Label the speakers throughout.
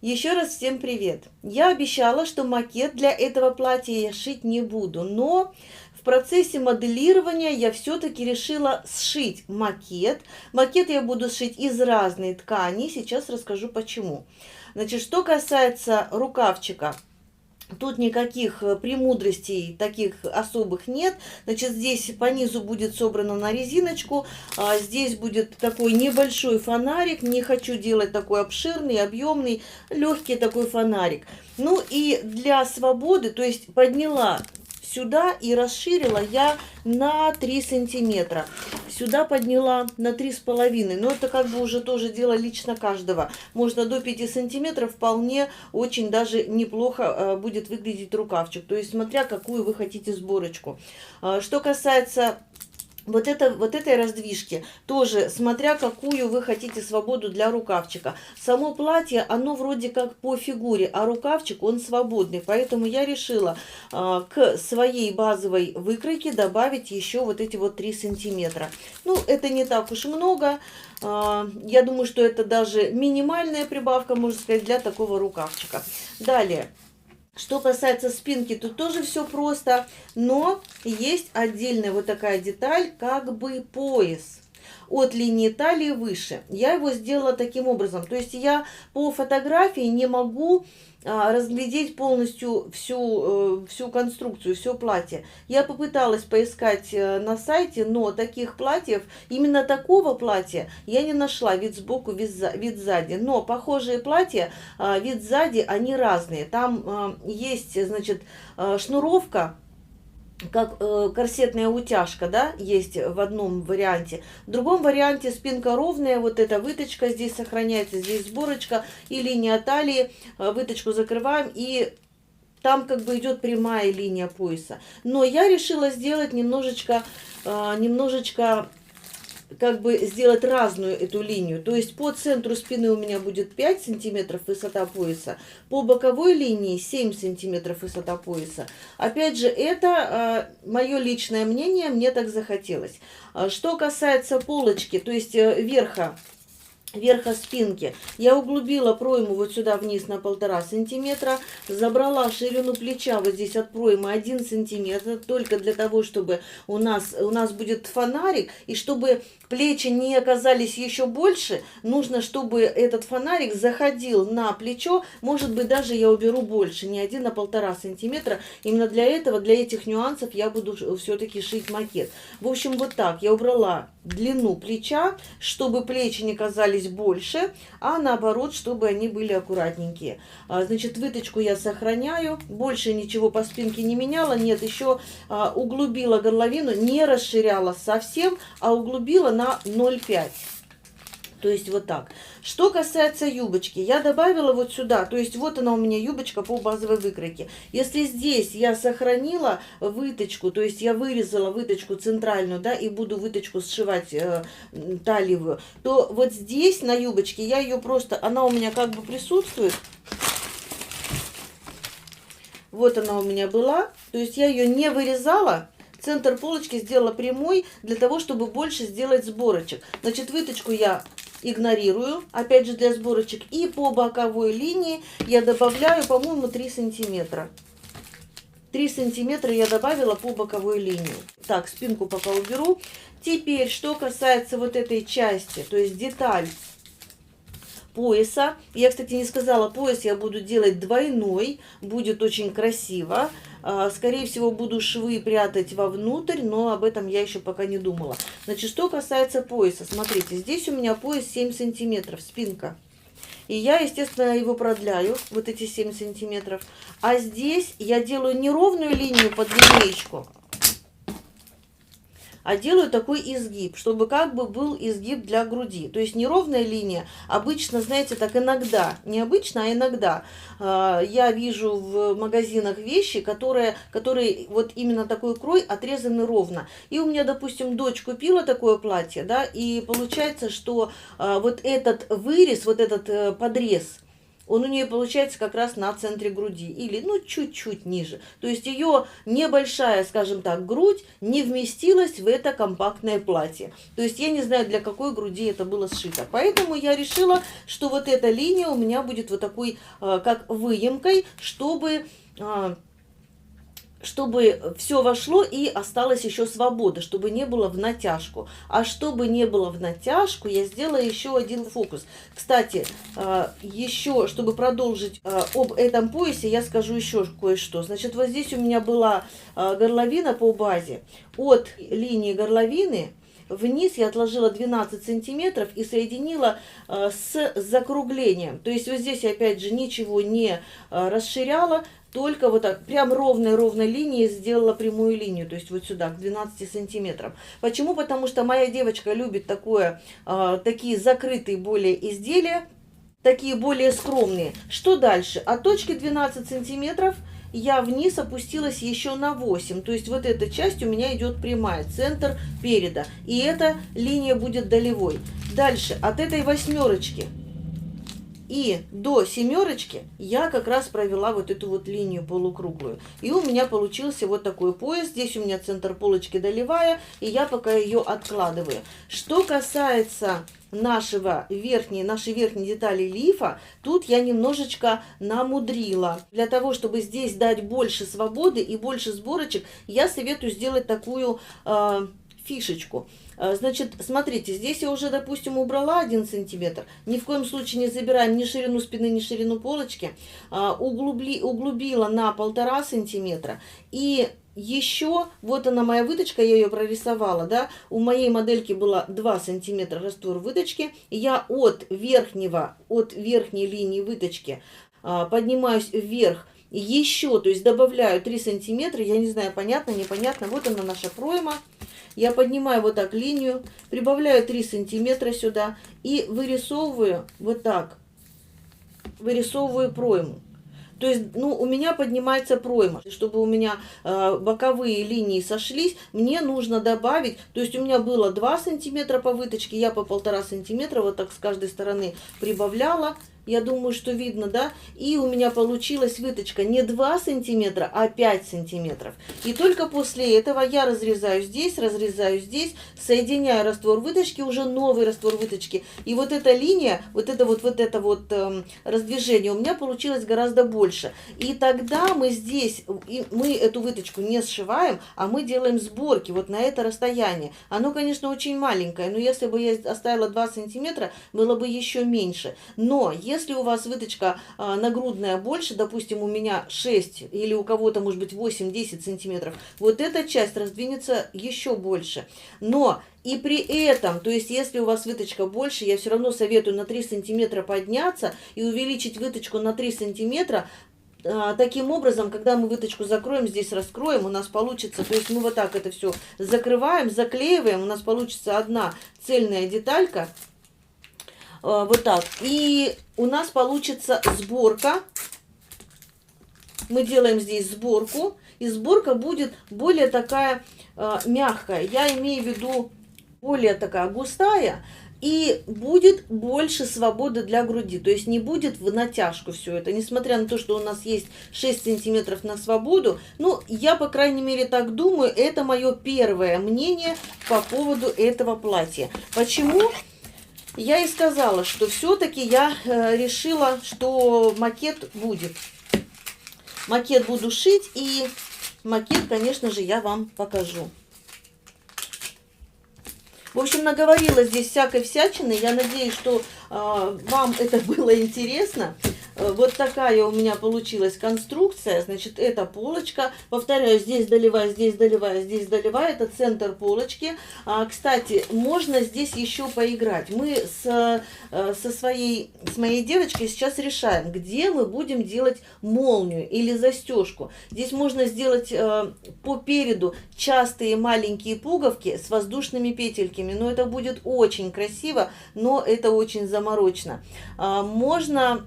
Speaker 1: Еще раз всем привет! Я обещала, что макет для этого платья я шить не буду, но в процессе моделирования я все-таки решила сшить макет. Макет я буду шить из разной ткани, сейчас расскажу почему. Значит, что касается рукавчика, тут никаких премудростей таких особых нет. Значит, здесь по низу будет собрано на резиночку. Здесь будет такой небольшой фонарик. Не хочу делать такой обширный, объемный, легкий такой фонарик. Ну и для свободы, то есть подняла сюда и расширила я на 3 сантиметра. Сюда подняла на 3,5. Но это как бы уже тоже дело лично каждого. Можно до 5 сантиметров вполне очень даже неплохо будет выглядеть рукавчик. То есть смотря какую вы хотите сборочку. Что касается вот этой раздвижки, тоже смотря какую вы хотите свободу для рукавчика. Само платье, оно вроде как по фигуре, а рукавчик, он свободный. Поэтому я решила к своей базовой выкройке добавить еще вот эти вот 3 сантиметра. Ну, это не так уж много. Я думаю, что это даже минимальная прибавка, можно сказать, для такого рукавчика. Далее. Что касается спинки, тут тоже все просто, но есть отдельная вот такая деталь, как бы пояс от линии талии выше. Я его сделала таким образом. То есть я по фотографии не могу разглядеть полностью всю конструкцию, все платье. Я попыталась поискать на сайте, но таких платьев, именно такого платья я не нашла, вид сбоку, вид сзади. Но похожие платья, вид сзади, они разные. Там есть, значит, шнуровка, как корсетная утяжка, да, есть в одном варианте. В другом варианте спинка ровная, вот эта выточка здесь сохраняется, здесь сборочка и линия талии, выточку закрываем, и там как бы идет прямая линия пояса. Но я решила сделать немножечко как бы сделать разную эту линию. То есть по центру спины у меня будет 5 сантиметров высота пояса, по боковой линии 7 сантиметров высота пояса. Опять же, это мое личное мнение, мне так захотелось. Что касается полочки, то есть верха спинки, я углубила пройму вот сюда вниз на 1,5 сантиметра, забрала ширину плеча вот здесь от проймы 1 сантиметр, только для того, чтобы у нас будет фонарик, и чтобы плечи не оказались еще больше, нужно, чтобы этот фонарик заходил на плечо, может быть, даже я уберу больше, не 1, а 1,5 сантиметра. Именно для этого, для этих нюансов я буду все-таки шить макет. В общем, вот так я убрала длину плеча, чтобы плечи не казались больше, а наоборот, чтобы они были аккуратненькие. Значит, выточку я сохраняю, больше ничего по спинке не меняла, нет, еще углубила горловину, не расширяла совсем, а углубила на 0,5. То есть вот так. Что касается юбочки, я добавила вот сюда, то есть вот она у меня юбочка по базовой выкройке. Если здесь я сохранила выточку, то есть я вырезала выточку центральную, да, и буду выточку сшивать талиевую, то вот здесь на юбочке я ее просто, она у меня как бы присутствует. Вот она у меня была, то есть я ее не вырезала. Центр полочки сделала прямой для того, чтобы больше сделать сборочек. Значит, выточку я игнорирую, опять же для сборочек. И по боковой линии я добавляю, по-моему, 3 сантиметра. 3 сантиметра я добавила по боковой линии. Так, спинку пока уберу. Теперь, что касается вот этой части, то есть деталь пояса. Я, кстати, не сказала, пояс я буду делать двойной, будет очень красиво. Скорее всего, буду швы прятать вовнутрь, но об этом я еще пока не думала. Значит, что касается пояса, смотрите, здесь у меня пояс 7 сантиметров, спинка. И я, естественно, его продляю, вот эти 7 сантиметров. А здесь я делаю не ровную линию под линеечку, а делаю такой изгиб, чтобы как бы был изгиб для груди. То есть неровная линия, обычно, знаете, так иногда, не обычно, а иногда я вижу в магазинах вещи, которые вот именно такой крой отрезаны ровно. И у меня, допустим, дочь купила такое платье, да, и получается, что вот этот вырез, вот этот подрез, Он у нее получается как раз на центре груди или, ну, чуть-чуть ниже. То есть ее небольшая, скажем так, грудь не вместилась в это компактное платье. То есть я не знаю, для какой груди это было сшито. Поэтому я решила, что вот эта линия у меня будет вот такой, как выемкой, чтобы все вошло и осталась еще свобода, чтобы не было в натяжку. А чтобы не было в натяжку, я сделала еще один фокус. Кстати, еще, чтобы продолжить об этом поясе, я скажу еще кое-что. Значит, вот здесь у меня была горловина по базе. От линии горловины вниз я отложила 12 сантиметров и соединила с закруглением. То есть вот здесь я опять же ничего не расширяла, только вот так, прям ровной линией сделала прямую линию, то есть вот сюда, к 12 сантиметрам. Почему? Потому что моя девочка любит такие закрытые более изделия, такие более скромные. Что дальше? От точки 12 сантиметров я вниз опустилась еще на 8. То есть вот эта часть у меня идет прямая, центр переда. И эта линия будет долевой. Дальше, от этой восьмерочки и до семерочки я как раз провела вот эту вот линию полукруглую. И у меня получился вот такой пояс. Здесь у меня центр полочки долевая, и я пока ее откладываю. Что касается нашей верхней детали лифа, тут я немножечко намудрила. Для того, чтобы здесь дать больше свободы и больше сборочек, я советую сделать такую фишечку. Значит, смотрите, здесь я уже, допустим, убрала 1 сантиметр. Ни в коем случае не забираем ни ширину спины, ни ширину полочки. Углубила на 1,5 сантиметра. И еще, вот она моя выточка, я ее прорисовала, да. У моей модельки было 2 сантиметра раствор выточки. Я от верхней линии выточки поднимаюсь вверх. Еще, то есть добавляю 3 сантиметра, я не знаю, понятно, непонятно. Вот она наша пройма. Я поднимаю вот так линию, прибавляю 3 сантиметра сюда и вырисовываю вот так, вырисовываю пройму. То есть, ну, у меня поднимается пройма. Чтобы у меня боковые линии сошлись, мне нужно добавить, то есть у меня было 2 сантиметра по выточке, я по 1,5 сантиметра вот так с каждой стороны прибавляла. Я думаю, что видно, да? И у меня получилась выточка не 2 сантиметра, а 5 сантиметров. И только после этого я разрезаю здесь, соединяю раствор выточки, уже новый раствор выточки. И вот эта линия, вот это раздвижение у меня получилось гораздо больше. И тогда мы эту выточку не сшиваем, а мы делаем сборки вот на это расстояние. Оно, конечно, очень маленькое, но если бы я оставила 2 сантиметра, было бы еще меньше. Но если у вас выточка нагрудная больше, допустим, у меня 6 или у кого-то, может быть, 8-10 сантиметров, вот эта часть раздвинется еще больше. Но и при этом, то есть если у вас выточка больше, я все равно советую на 3 сантиметра подняться и увеличить выточку на 3 сантиметра. Таким образом, когда мы выточку закроем, здесь раскроем, у нас получится, то есть мы вот так это все закрываем, заклеиваем, у нас получится одна цельная деталька. Вот так. И у нас получится сборка. Мы делаем здесь сборку. И сборка будет более такая мягкая. Я имею в виду более такая густая. И будет больше свободы для груди. То есть не будет в натяжку все это. Несмотря на то, что у нас есть 6 сантиметров на свободу. Ну, я, по крайней мере, так думаю. Это мое первое мнение по поводу этого платья. Почему? Я и сказала, что все-таки я решила, что макет будет. Макет буду шить, и макет, конечно же, я вам покажу. В общем, наговорила здесь всякой всячины. Я надеюсь, что вам это было интересно. Вот такая у меня получилась конструкция. Значит, это полочка. Повторяю, здесь доливая, здесь доливая, здесь доливая. Это центр полочки. Кстати, можно здесь еще поиграть. Мы с моей девочкой сейчас решаем, где мы будем делать молнию или застежку. Здесь можно сделать по переду частые маленькие пуговки с воздушными петельками. Но это будет очень красиво, но это очень заморочно. Можно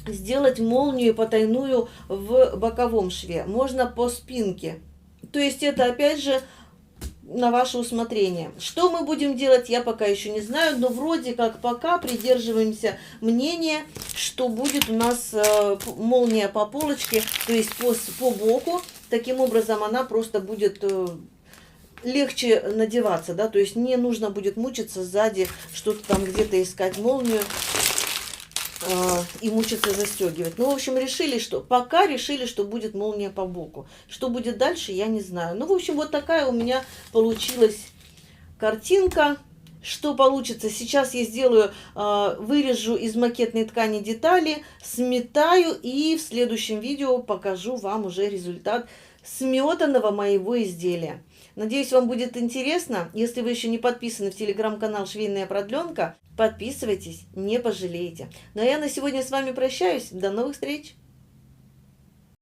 Speaker 1: сделать молнию потайную в боковом шве. Можно по спинке. То есть это опять же на ваше усмотрение. Что мы будем делать, я пока еще не знаю, но вроде как пока придерживаемся мнения, что будет у нас молния по полочке, то есть по боку. Таким образом она просто будет легче надеваться, да, то есть не нужно будет мучиться сзади, что-то там где-то искать молнию и мучиться застегивать. Ну, в общем, пока решили, что будет молния по боку. Что будет дальше, я не знаю. Ну, в общем, вот такая у меня получилась картинка. Что получится? Сейчас я сделаю, вырежу из макетной ткани детали, сметаю и в следующем видео покажу вам уже результат сметанного моего изделия. Надеюсь, вам будет интересно. Если вы еще не подписаны в телеграм-канал «Швейная продленка», подписывайтесь, не пожалеете. Ну а я на сегодня с вами прощаюсь. До новых встреч!